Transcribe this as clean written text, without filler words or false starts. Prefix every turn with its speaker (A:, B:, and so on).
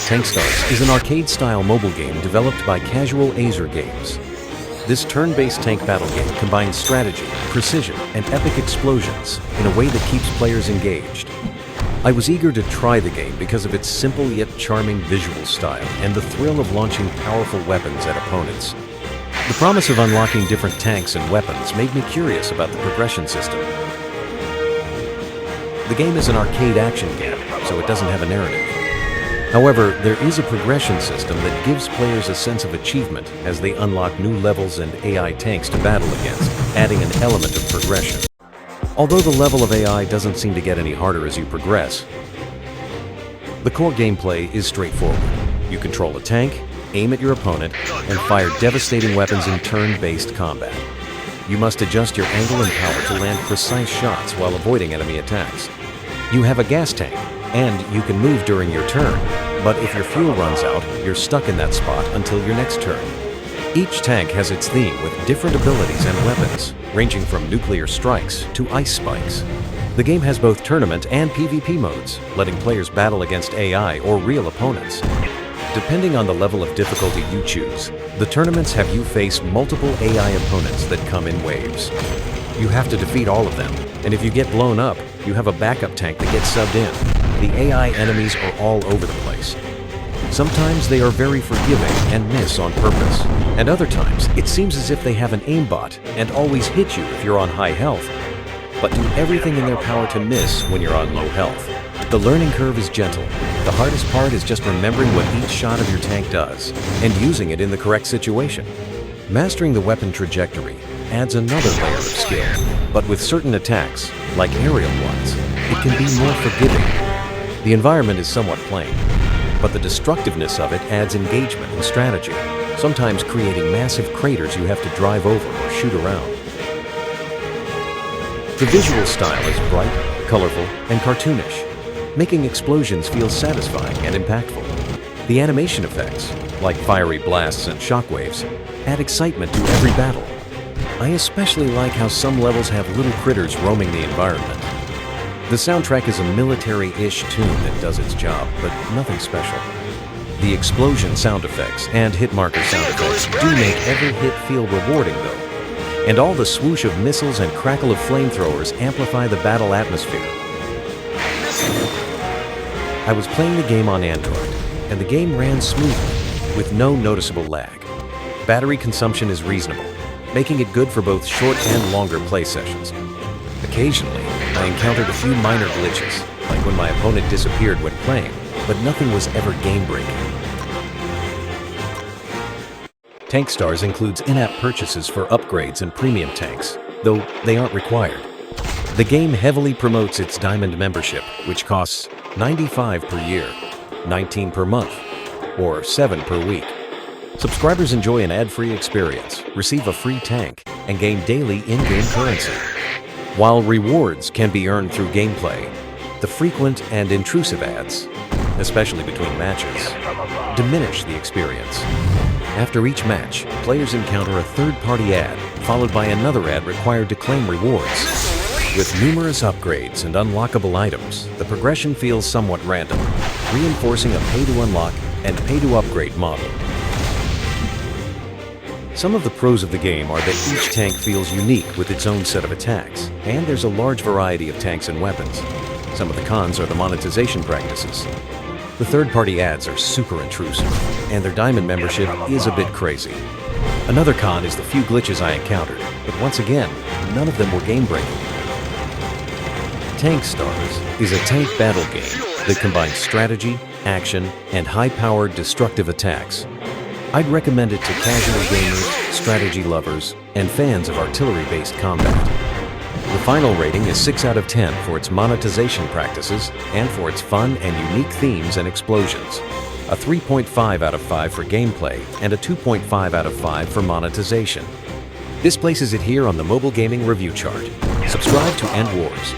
A: Tank Stars is an arcade-style mobile game developed by Casual Azer Games. This turn-based tank battle game combines strategy, precision, and epic explosions in a way that keeps players engaged. I was eager to try the game because of its simple yet charming visual style and the thrill of launching powerful weapons at opponents. The promise of unlocking different tanks and weapons made me curious about the progression system. The game is an arcade action game, so it doesn't have a narrative. However, there is a progression system that gives players a sense of achievement as they unlock new levels and AI tanks to battle against, adding an element of progression. Although the level of AI doesn't seem to get any harder as you progress, the core gameplay is straightforward. You control a tank, aim at your opponent, and fire devastating weapons in turn-based combat. You must adjust your angle and power to land precise shots while avoiding enemy attacks. You have a gas tank, and you can move during your turn, but if your fuel runs out, you're stuck in that spot until your next turn. Each tank has its theme with different abilities and weapons, ranging from nuclear strikes to ice spikes. The game has both tournament and PvP modes, letting players battle against AI or real opponents. Depending on the level of difficulty you choose, the tournaments have you face multiple AI opponents that come in waves. You have to defeat all of them, and if you get blown up, you have a backup tank that gets subbed in. The AI enemies are all over the place. Sometimes they are very forgiving and miss on purpose, and other times it seems as if they have an aimbot and always hit you if you're on high health, but do everything in their power to miss when you're on low health. The learning curve is gentle. The hardest part is just remembering what each shot of your tank does and using it in the correct situation. Mastering the weapon trajectory adds another layer of skill, but with certain attacks, like aerial ones, it can be more forgiving. The environment is somewhat plain, but the destructiveness of it adds engagement and strategy, sometimes creating massive craters you have to drive over or shoot around. The visual style is bright, colorful, and cartoonish, making explosions feel satisfying and impactful. The animation effects, like fiery blasts and shockwaves, add excitement to every battle. I especially like how some levels have little critters roaming the environment. The soundtrack is a military-ish tune that does its job, but nothing special. The explosion sound effects and hit marker sound effects do make every hit feel rewarding though, and all the swoosh of missiles and crackle of flamethrowers amplify the battle atmosphere. I was playing the game on Android, and the game ran smoothly, with no noticeable lag. Battery consumption is reasonable, making it good for both short and longer play sessions. Occasionally, I encountered a few minor glitches, like when my opponent disappeared when playing, but nothing was ever game-breaking. Tank Stars includes in-app purchases for upgrades and premium tanks, though they aren't required. The game heavily promotes its Diamond membership, which costs $95 per year, $19 per month, or $7 per week. Subscribers enjoy an ad-free experience, receive a free tank, and gain daily in-game currency. While rewards can be earned through gameplay, the frequent and intrusive ads, especially between matches, diminish the experience. After each match, players encounter a third-party ad, followed by another ad required to claim rewards. With numerous upgrades and unlockable items, the progression feels somewhat random, reinforcing a pay-to-unlock and pay-to-upgrade model. Some of the pros of the game are that each tank feels unique with its own set of attacks, and there's a large variety of tanks and weapons. Some of the cons are the monetization practices. The third-party ads are super intrusive, and their Diamond membership is a bit crazy. Another con is the few glitches I encountered, but once again, none of them were game-breaking. Tank Stars is a tank battle game that combines strategy, action, and high-powered destructive attacks. I'd recommend it to casual gamers, strategy lovers, and fans of artillery-based combat. The final rating is 6 out of 10 for its monetization practices and for its fun and unique themes and explosions. A 3.5 out of 5 for gameplay and a 2.5 out of 5 for monetization. This places it here on the Mobile Gaming Review chart. Subscribe to End Wars.